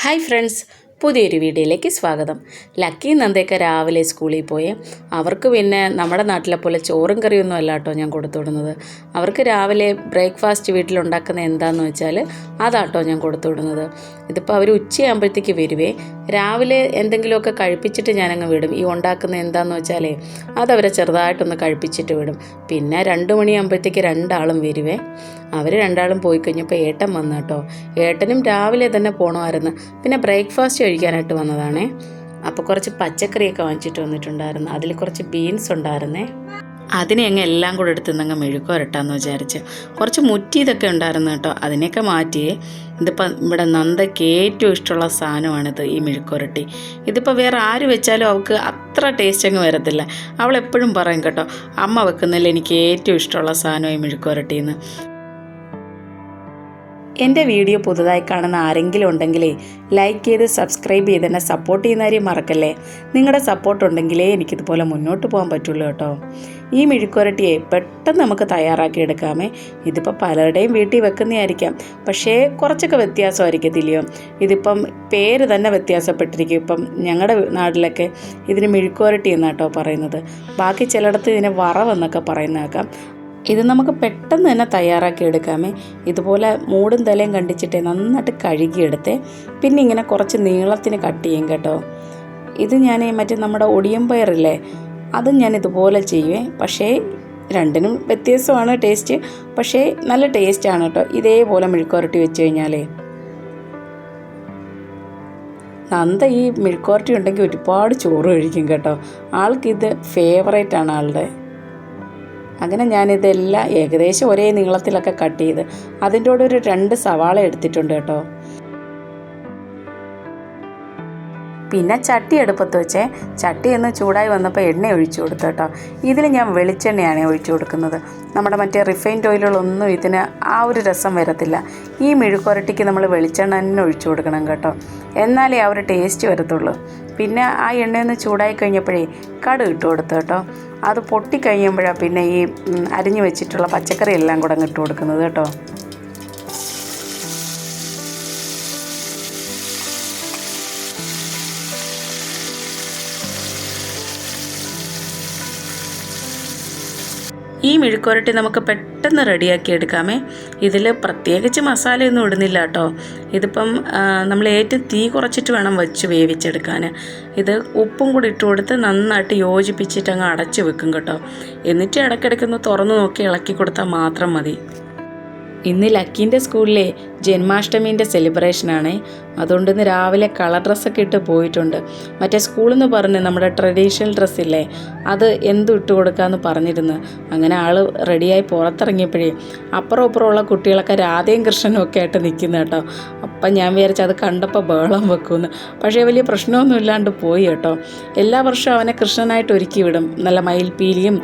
Hi friends, പുതിയൊരു വീഡിയോയിലേക്ക് സ്വാഗതം. ലക്കി നന്ദയൊക്കെ രാവിലെ സ്കൂളിൽ പോയി. അവർക്ക് പിന്നെ നമ്മുടെ നാട്ടിലെ പോലെ ചോറും കറിയൊന്നും അല്ല കേട്ടോ ഞാൻ കൊടുത്തു വിടുന്നത്. അവർക്ക് രാവിലെ ബ്രേക്ക്ഫാസ്റ്റ് വീട്ടിലുണ്ടാക്കുന്ന എന്താണെന്ന് വെച്ചാൽ അതാട്ടോ ഞാൻ കൊടുത്തു വിടുന്നത്. ഇതിപ്പോൾ അവർ ഉച്ചയാകുമ്പോഴത്തേക്ക് വരുവേ. രാവിലെ എന്തെങ്കിലുമൊക്കെ കഴിപ്പിച്ചിട്ട് ഞാനങ്ങ് വിടും. ഈ ഉണ്ടാക്കുന്ന എന്താണെന്ന് വെച്ചാലേ അതവരെ ചെറുതായിട്ടൊന്ന് കഴിപ്പിച്ചിട്ട് വിടും. പിന്നെ 2 മണിയാകുമ്പോഴത്തേക്ക് രണ്ടാളും വരുവേ. അവർ രണ്ടാളും പോയി കഴിഞ്ഞപ്പോൾ ഏട്ടൻ വന്നു കേട്ടോ. ഏട്ടനും രാവിലെ തന്നെ പോകണമായിരുന്നു. പിന്നെ ബ്രേക്ക്ഫാസ്റ്റ് കഴിക്കാനായിട്ട് വന്നതാണേ. അപ്പോൾ കുറച്ച് പച്ചക്കറിയൊക്കെ വാങ്ങിച്ചിട്ട് വന്നിട്ടുണ്ടായിരുന്നു. അതിൽ കുറച്ച് ബീൻസ് ഉണ്ടായിരുന്നേ. അതിനെ അങ്ങ് എല്ലാം കൂടെ എടുത്ത് നിന്നങ്ങ് മെഴുക്ക് വരട്ടാന്ന് വിചാരിച്ച്. കുറച്ച് മുറ്റിയതൊക്കെ ഉണ്ടായിരുന്നു കേട്ടോ. അതിനെയൊക്കെ മാറ്റിയേ. ഇതിപ്പോൾ ഇവിടെ നന്ദയ്ക്ക് ഏറ്റവും ഇഷ്ടമുള്ള സാധനമാണിത്, ഈ മെഴുക്കുരട്ടി. ഇതിപ്പോൾ വേറെ ആര് വെച്ചാലും അവൾക്ക് അത്ര ടേസ്റ്റ് അങ്ങ് വരത്തില്ല. അവളെപ്പോഴും പറയും കേട്ടോ, അമ്മ വെക്കുന്നതിൽ എനിക്ക് ഏറ്റവും ഇഷ്ടമുള്ള സാധനം ഈ മെഴുക്കുരട്ടിന്ന്. എൻ്റെ വീഡിയോ പുതുതായി കാണുന്ന ആരെങ്കിലും ഉണ്ടെങ്കിലേ ലൈക്ക് ചെയ്ത് സബ്സ്ക്രൈബ് ചെയ്ത് എന്നെ സപ്പോർട്ട് ചെയ്യുന്ന കാര്യം മറക്കല്ലേ. നിങ്ങളുടെ സപ്പോർട്ട് ഉണ്ടെങ്കിലേ എനിക്കിതുപോലെ മുന്നോട്ട് പോകാൻ പറ്റുള്ളൂ കേട്ടോ. ഈ മെഴുക്കുരട്ടിയെ പെട്ടെന്ന് നമുക്ക് തയ്യാറാക്കി എടുക്കാമേ. ഇതിപ്പോൾ പലരുടെയും വീട്ടിൽ വെക്കുന്നതായിരിക്കാം, പക്ഷേ കുറച്ചൊക്കെ വ്യത്യാസമായിരിക്കത്തില്ലയോ. ഇതിപ്പം പേര് തന്നെ വ്യത്യാസപ്പെട്ടിരിക്കും. ഇപ്പം ഞങ്ങളുടെ നാട്ടിലൊക്കെ ഇതിന് മെഴുക്കുരട്ടി എന്നാട്ടോ പറയുന്നത്. ബാക്കി ചിലയിടത്ത് ഇതിനെ വറവെന്നൊക്കെ പറയുന്നേക്കാം. ഇത് നമുക്ക് പെട്ടെന്ന് തന്നെ തയ്യാറാക്കി എടുക്കാമേ. ഇതുപോലെ മൂടും തലയും കണ്ടിച്ചിട്ടേ നന്നായിട്ട് കഴുകിയെടുത്തേ. പിന്നെ ഇങ്ങനെ കുറച്ച് നീളത്തിന് കട്ട് ചെയ്യും കേട്ടോ. ഇത് ഞാൻ മറ്റേ നമ്മുടെ ഒടിയൻ പയറില്ലേ, അതും ഞാൻ ഇതുപോലെ ചെയ്യുവേ. പക്ഷേ രണ്ടിനും വ്യത്യാസമാണ് ടേസ്റ്റ്. പക്ഷേ നല്ല ടേസ്റ്റാണ് കേട്ടോ ഇതേപോലെ മെഴുക്കുരട്ടി വെച്ച് കഴിഞ്ഞാലേ. നന്ദ ഈ മെഴുക്കുരട്ടി ഉണ്ടെങ്കിൽ ഒരുപാട് ചോറ് കഴിക്കും കേട്ടോ. ആൾക്കിത് ഫേവറേറ്റാണ് ആളുടെ. അങ്ങനെ ഞാനിതെല്ലാം ഏകദേശം ഒരേ നീളത്തിലൊക്കെ കട്ട് ചെയ്ത് അതിൻ്റെ കൂടെ ഒരു 2 സവാള എടുത്തിട്ടുണ്ട് കേട്ടോ. പിന്നെ ചട്ടി അടുപ്പത്ത് വെച്ചേ. ചട്ടി ഒന്ന് ചൂടായി വന്നപ്പോൾ എണ്ണ ഒഴിച്ചു കൊടുത്തു കേട്ടോ. ഇതിൽ ഞാൻ വെളിച്ചെണ്ണയാണ് ഒഴിച്ചു കൊടുക്കുന്നത്. നമ്മുടെ മറ്റേ റിഫൈൻഡ് ഓയിലുകളൊന്നും ഇതിന് ആ ഒരു രസം വരത്തില്ല. ഈ മെഴുക്കുരട്ടിക്ക് നമ്മൾ വെളിച്ചെണ്ണ തന്നെ ഒഴിച്ചു കൊടുക്കണം കേട്ടോ, എന്നാലേ ആ ഒരു ടേസ്റ്റ് വരത്തുള്ളൂ. പിന്നെ ആ എണ്ണയൊന്ന് ചൂടായി കഴിഞ്ഞപ്പോഴേ കടുക് ഇട്ട് കൊടുത്തു കേട്ടോ. അത് പൊട്ടിക്കഴിയുമ്പോഴാണ് പിന്നെ ഈ അരിഞ്ഞു വെച്ചിട്ടുള്ള പച്ചക്കറി എല്ലാം കൂടെ ഇട്ട് കൊടുക്കുന്നത് കേട്ടോ. ഈ മെഴുക്കുരട്ടി നമുക്ക് പെട്ടെന്ന് റെഡിയാക്കി എടുക്കാമേ. ഇതിൽ പ്രത്യേകിച്ച് മസാലയൊന്നും ഇടുന്നില്ല കേട്ടോ. ഇതിപ്പം നമ്മൾ ഏറ്റവും തീ കുറച്ചിട്ട് വേണം വെച്ച് വേവിച്ചെടുക്കാൻ. ഇത് ഉപ്പും കൂടി ഇട്ട് കൊടുത്ത് നന്നായിട്ട് യോജിപ്പിച്ചിട്ട് അങ്ങ് അടച്ച് വെക്കും കേട്ടോ. എന്നിട്ട് ഇടയ്ക്കിടയ്ക്കൊന്ന് തുറന്ന് നോക്കി ഇളക്കി കൊടുത്താൽ മാത്രം മതി. ഇന്ന് ലക്കീൻ്റെ സ്കൂളിലെ ജന്മാഷ്ടമീൻ്റെ സെലിബ്രേഷനാണ്. അതുകൊണ്ട് ഇന്ന് രാവിലെ കളർ ഡ്രസ്സൊക്കെ ഇട്ട് പോയിട്ടുണ്ട്. മറ്റേ സ്കൂളിൽ നിന്ന് പറഞ്ഞ് നമ്മുടെ ട്രഡീഷണൽ ഡ്രസ്സില്ലേ, അത് എന്തും ഇട്ട് കൊടുക്കാമെന്ന് പറഞ്ഞിരുന്നു. അങ്ങനെ ആൾ റെഡിയായി പുറത്തിറങ്ങിയപ്പോഴേ അപ്പുറമുള്ള കുട്ടികളൊക്കെ രാധയും കൃഷ്ണനും ഒക്കെ ആയിട്ട് നിൽക്കുന്നു കേട്ടോ. അപ്പം ഞാൻ വിചാരിച്ചു അത് കണ്ടപ്പോൾ ബഹളം വെക്കുമെന്ന്. പക്ഷേ വലിയ പ്രശ്നമൊന്നും ഇല്ലാണ്ട് പോയി കേട്ടോ. എല്ലാ വർഷവും അവനെ കൃഷ്ണനായിട്ട് ഒരുക്കി വിടും. നല്ല മയിൽപ്പീലിയും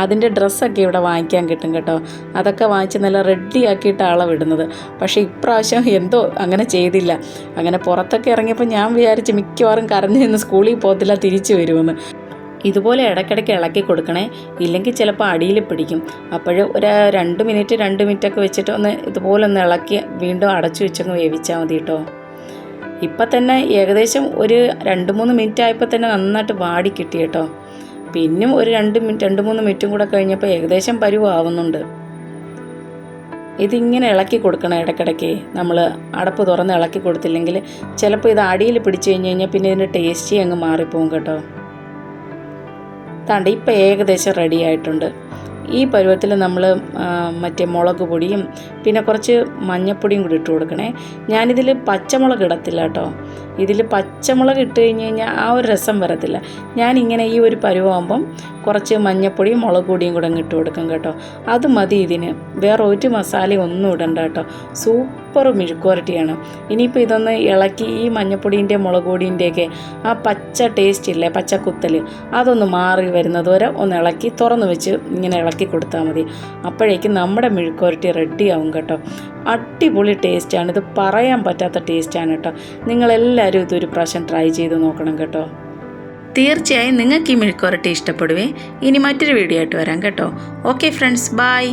അതിൻ്റെ ഡ്രസ്സൊക്കെ ഇവിടെ വാങ്ങിക്കാൻ കിട്ടും കേട്ടോ. അതൊക്കെ വാങ്ങിച്ച് നല്ല റെഡിയാക്കിയിട്ട് ആളെ വിടുന്നത്. പക്ഷേ ഇപ്രാവശ്യം എന്തോ അങ്ങനെ ചെയ്തില്ല. അങ്ങനെ പുറത്തൊക്കെ ഇറങ്ങിയപ്പോൾ ഞാൻ വിചാരിച്ച് മിക്കവാറും കരഞ്ഞു നിന്ന് സ്കൂളിൽ പോകത്തില്ല, തിരിച്ചു വരുമെന്ന്. ഇതുപോലെ ഇടയ്ക്കിടയ്ക്ക് ഇളക്കി കൊടുക്കണേ, ഇല്ലെങ്കിൽ ചിലപ്പോൾ അടിയിൽ പിടിക്കും. അപ്പോഴും ഒരു 2 മിനിറ്റൊക്കെ വെച്ചിട്ട് ഇതുപോലെ ഒന്ന് ഇളക്കി വീണ്ടും അടച്ചു വെച്ചങ്ങ് വേവിച്ചാൽ മതി കേട്ടോ. ഇപ്പം തന്നെ ഏകദേശം ഒരു 2-3 മിനിറ്റ് ആയപ്പോൾ തന്നെ നന്നായിട്ട് വാടി കിട്ടി കേട്ടോ. പിന്നും ഒരു 2-3 മിനിറ്റും കൂടെ കഴിഞ്ഞപ്പോൾ ഏകദേശം പരുവാവുന്നുണ്ട്. ഇതിങ്ങനെ ഇളക്കി കൊടുക്കണം ഇടയ്ക്കിടയ്ക്ക്. നമ്മൾ അടപ്പ് തുറന്ന് ഇളക്കി കൊടുത്തില്ലെങ്കിൽ ചിലപ്പോൾ ഇത് അടിയിൽ പിടിച്ചു കഴിഞ്ഞാൽ പിന്നെ ഇതിൻ്റെ ടേസ്റ്റ് അങ്ങ് മാറിപ്പോകും കേട്ടോ. താണ്ട് ഇപ്പം ഏകദേശം റെഡി ആയിട്ടുണ്ട്. ഈ പരുവത്തിൽ നമ്മൾ മറ്റേ മുളക് പൊടിയും പിന്നെ കുറച്ച് മഞ്ഞൾപ്പൊടിയും കൂടി ഇട്ട് കൊടുക്കണേ. ഞാനിതിൽ പച്ചമുളക് ഇടത്തില്ല കേട്ടോ. ഇതിൽ പച്ചമുളക് ഇട്ട് കഴിഞ്ഞ് കഴിഞ്ഞാൽ ആ ഒരു രസം വരത്തില്ല. ഞാനിങ്ങനെ ഈ ഒരു പരുവാകുമ്പം കുറച്ച് മഞ്ഞൾപ്പൊടിയും മുളക് പൊടിയും കൂടെ ഇട്ട് കൊടുക്കും കേട്ടോ. അത് മതി ഇതിന്. വേറെ ഒരു മസാലയും ഒന്നും ഇടണ്ട കേട്ടോ. സൂപ്പർ മെഴുക്കുരട്ടിയാണ്. ഇനിയിപ്പോൾ ഇതൊന്ന് ഇളക്കി ഈ മഞ്ഞൾപ്പൊടീൻ്റെ മുളക് പൊടീൻ്റെയൊക്കെ ആ പച്ച ടേസ്റ്റ് ഇല്ലേ, പച്ച കുത്തൽ, അതൊന്ന് മാറി വരുന്നത് വരെ ഒന്ന് ഇളക്കി തുറന്ന് വെച്ച് ഇങ്ങനെ ഇളക്കി കൊടുത്താൽ മതി. അപ്പോഴേക്കും നമ്മുടെ മെഴുക്കുരട്ടി റെഡിയാവും കേട്ടോ. അടിപൊളി ടേസ്റ്റാണ്. ഇത് പറയാൻ പറ്റാത്ത ടേസ്റ്റാണ് കേട്ടോ. നിങ്ങളെല്ലാവരും ഇതൊരു പ്രാവശ്യം ട്രൈ ചെയ്ത് നോക്കണം കേട്ടോ. തീർച്ചയായും നിങ്ങൾക്ക് ഈ മെഴുക്കുരട്ടി ഇഷ്ടപ്പെടുവേ. ഇനി മറ്റൊരു വീഡിയോ ആയിട്ട് വരാം കേട്ടോ. Okay friends, by.